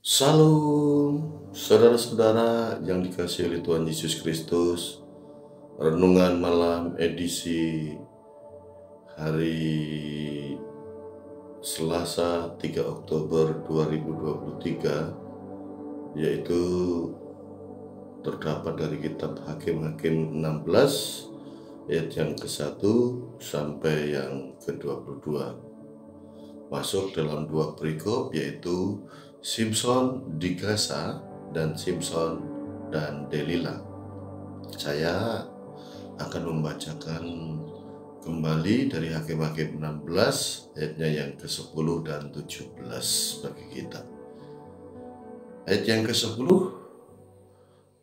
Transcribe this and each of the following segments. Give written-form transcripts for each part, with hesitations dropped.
Salam, saudara-saudara yang dikasihi oleh Tuhan Yesus Kristus. Renungan malam edisi hari Selasa 3 Oktober 2023, yaitu terdapat dari kitab Hakim-Hakim 16 ayat yang ke-1 sampai yang ke-22. Masuk dalam dua perikop, yaitu Simson di Gaza dan Simson dan Delila. Saya akan membacakan kembali dari Hakim-Hakim 16 ayatnya yang ke-10 dan 17 bagi kita. Ayat yang ke-10,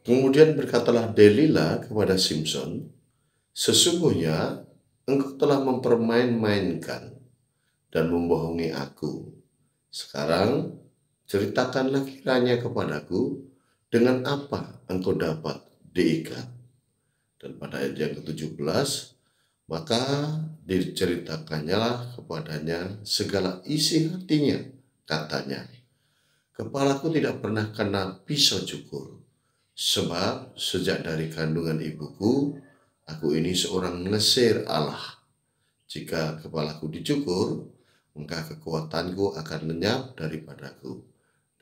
kemudian berkatalah Delila kepada Simson, sesungguhnya engkau telah mempermain-mainkan dan membohongi aku. Sekarang ceritakanlah kiranya kepadaku, dengan apa engkau dapat diikat. Dan pada ayat yang ke-17, maka diceritakannya kepadanya segala isi hatinya. Katanya, kepalaku tidak pernah kena pisau cukur, sebab sejak dari kandungan ibuku, aku ini seorang ngesir Allah. Jika kepalaku dicukur, maka kekuatanku akan lenyap daripadaku,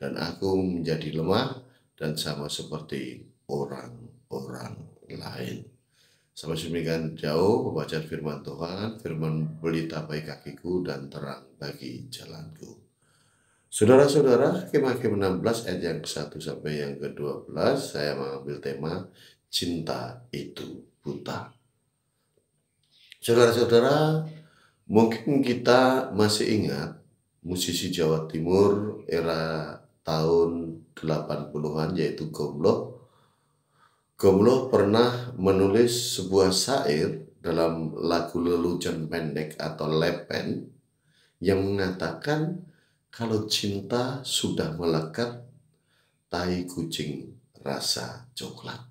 dan aku menjadi lemah dan sama seperti orang-orang lain. Sampai demikian jauh pembacaan firman Tuhan, firman pelita bagi kakiku dan terang bagi jalanku. Saudara-saudara, Hakim-Hakim 16 ayat yang ke-1 sampai yang ke-12, saya mengambil tema cinta itu buta. Saudara-saudara, mungkin kita masih ingat musisi Jawa Timur era tahun 80-an, yaitu Gomloh. Gomloh pernah menulis sebuah syair dalam lagu lelucon pendek atau lepen yang mengatakan, kalau cinta sudah melekat, tai kucing rasa coklat.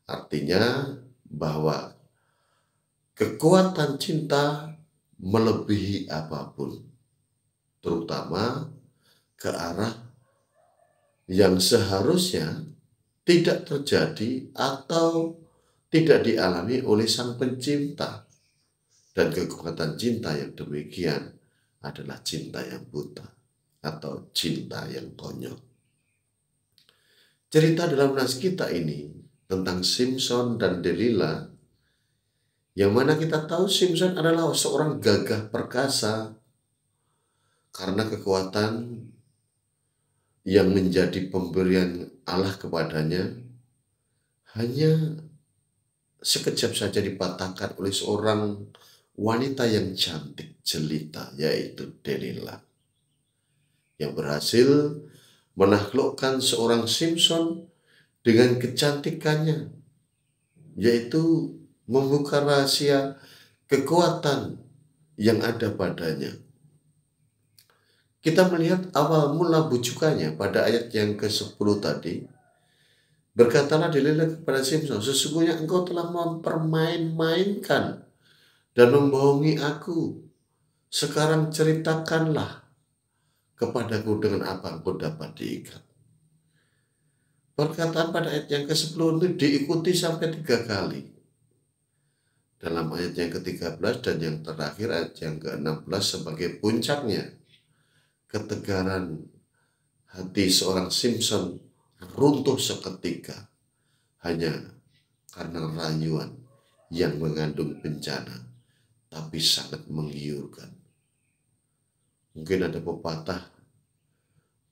Artinya bahwa kekuatan cinta melebihi apapun, terutama ke arah yang seharusnya tidak terjadi atau tidak dialami oleh sang pencinta. Dan kekuatan cinta yang demikian adalah cinta yang buta atau cinta yang konyol. Cerita dalam nas kita ini tentang Simson dan Delila, yang mana kita tahu Simson adalah seorang gagah perkasa karena kekuatan yang menjadi pemberian Allah kepadanya hanya sekejap saja dipatahkan oleh seorang wanita yang cantik jelita, yaitu Delila, yang berhasil menaklukkan seorang Simson dengan kecantikannya, yaitu membuka rahasia kekuatan yang ada padanya. Kita melihat awal mula bujukannya pada ayat yang ke-10 tadi. Berkatalah Delila kepada Simson, sesungguhnya engkau telah mempermain-mainkan dan membohongi aku. Sekarang ceritakanlah kepadaku dengan apa engkau dapat diikat. Perkataan pada ayat yang ke-10 itu diikuti sampai 3 kali. Dalam ayat yang ke-13 dan yang terakhir ayat yang ke-16 sebagai puncaknya, ketegaran hati seorang Simson runtuh seketika hanya karena rayuan yang mengandung bencana tapi sangat menggiurkan. Mungkin ada pepatah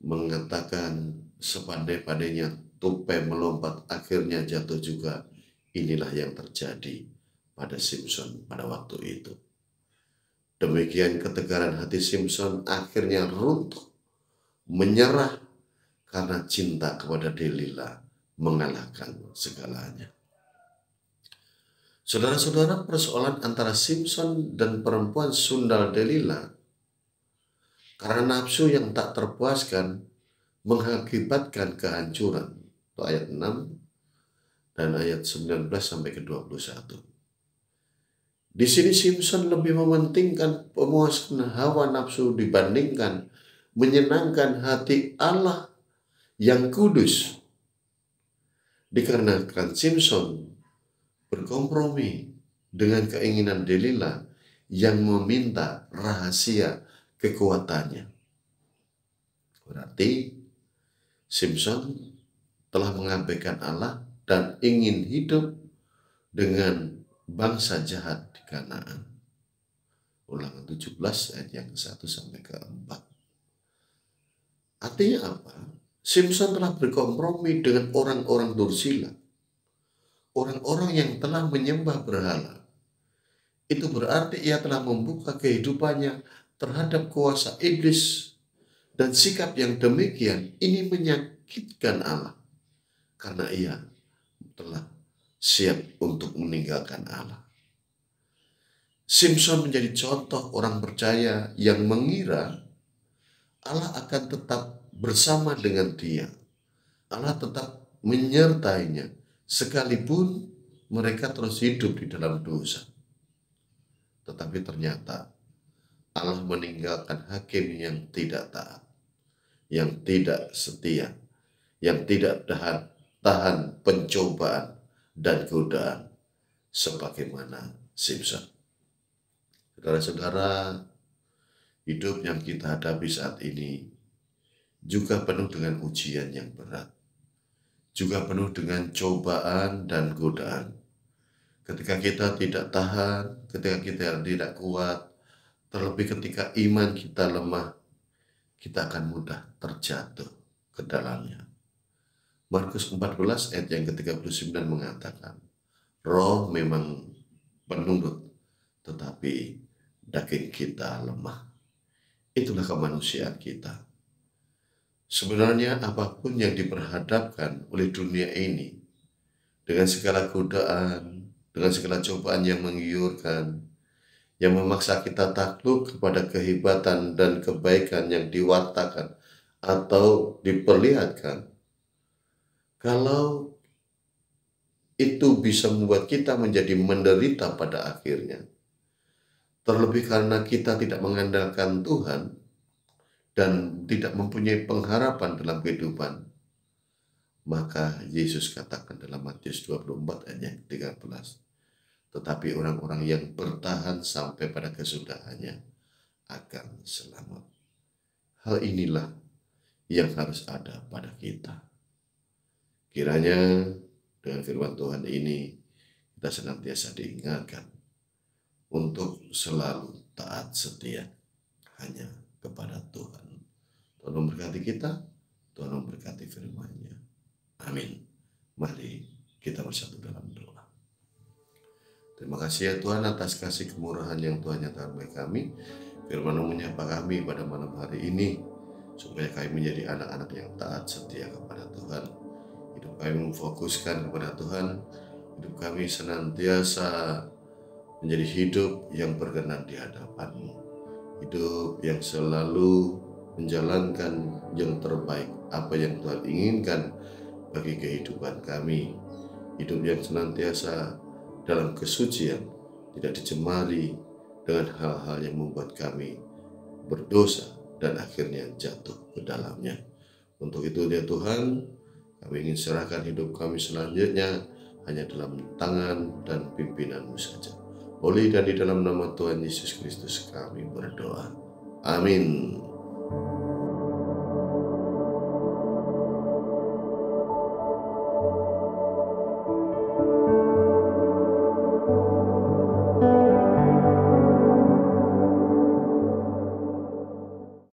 mengatakan, sepandai-pandainya tupai melompat akhirnya jatuh juga. Inilah yang terjadi pada Simson pada waktu itu. Demikian ketegaran hati Simson akhirnya runtuh, menyerah karena cinta kepada Delila mengalahkan segalanya. Saudara-saudara, persoalan antara Simson dan perempuan sundal Delila karena nafsu yang tak terpuaskan mengakibatkan kehancuran. Itu ayat 6 dan ayat 19 sampai ke 21. Di sini Simson lebih mementingkan pemuasan hawa nafsu dibandingkan menyenangkan hati Allah yang kudus. Dikarenakan Simson berkompromi dengan keinginan Delila yang meminta rahasia kekuatannya. Berarti Simson telah mengabaikan Allah dan ingin hidup dengan bangsa jahat di Kanaan. Ulangan 17 ayat yang ke-1 sampai ke-4. Artinya apa? Simson telah berkompromi dengan orang-orang Dursila, orang-orang yang telah menyembah berhala. Itu berarti ia telah membuka kehidupannya terhadap kuasa iblis, dan sikap yang demikian ini menyakitkan Allah karena ia telah siap untuk meninggalkan Allah. Simson menjadi contoh orang percaya yang mengira Allah akan tetap bersama dengan dia. Allah tetap menyertainya sekalipun mereka terus hidup di dalam dosa. Tetapi ternyata Allah meninggalkan hakim yang tidak taat, yang tidak setia, yang tidak tahan pencobaan dan godaan sebagaimana Simson. Saudara-saudara, hidup yang kita hadapi saat ini juga penuh dengan ujian yang berat, juga penuh dengan cobaan dan godaan. Ketika kita tidak tahan, ketika kita tidak kuat, terlebih ketika iman kita lemah, kita akan mudah terjatuh ke dalamnya. Markus 14 ayat yang ke-39 mengatakan, roh memang penurut, tetapi daging kita lemah. Itulah kemanusiaan kita. Sebenarnya apapun yang diperhadapkan oleh dunia ini, dengan segala godaan, dengan segala cobaan yang menggiurkan, yang memaksa kita takluk kepada kehebatan dan kebaikan yang diwartakan atau diperlihatkan, kalau itu bisa membuat kita menjadi menderita pada akhirnya, terlebih karena kita tidak mengandalkan Tuhan dan tidak mempunyai pengharapan dalam kehidupan, maka Yesus katakan dalam Matius 24 ayat yang 13, tetapi orang-orang yang bertahan sampai pada kesudahannya akan selamat. Hal inilah yang harus ada pada kita. Kiranya dengan firman Tuhan ini kita senantiasa diingatkan untuk selalu taat setia hanya kepada Tuhan. Tuhan memberkati kita, Tuhan memberkati firman-Nya. Amin. Mari kita bersatu dalam doa. Terima kasih ya Tuhan atas kasih kemurahan yang Tuhan nyatakan bagi kami. Firman-Mu menyapa kami pada malam hari ini, supaya kami menjadi anak-anak yang taat setia kepada Tuhan. Hidup kami memfokuskan kepada Tuhan. Hidup kami senantiasa menjadi hidup yang berkenan di hadapan-Mu. Hidup yang selalu menjalankan yang terbaik, apa yang Tuhan inginkan bagi kehidupan kami. Hidup yang senantiasa dalam kesucian, tidak dicemari dengan hal-hal yang membuat kami berdosa dan akhirnya jatuh ke dalamnya. Untuk itu ya Tuhan, kami ingin serahkan hidup kami selanjutnya hanya dalam tangan dan pimpinan-Mu saja. Oleh dan di dalam nama Tuhan Yesus Kristus kami berdoa. Amin.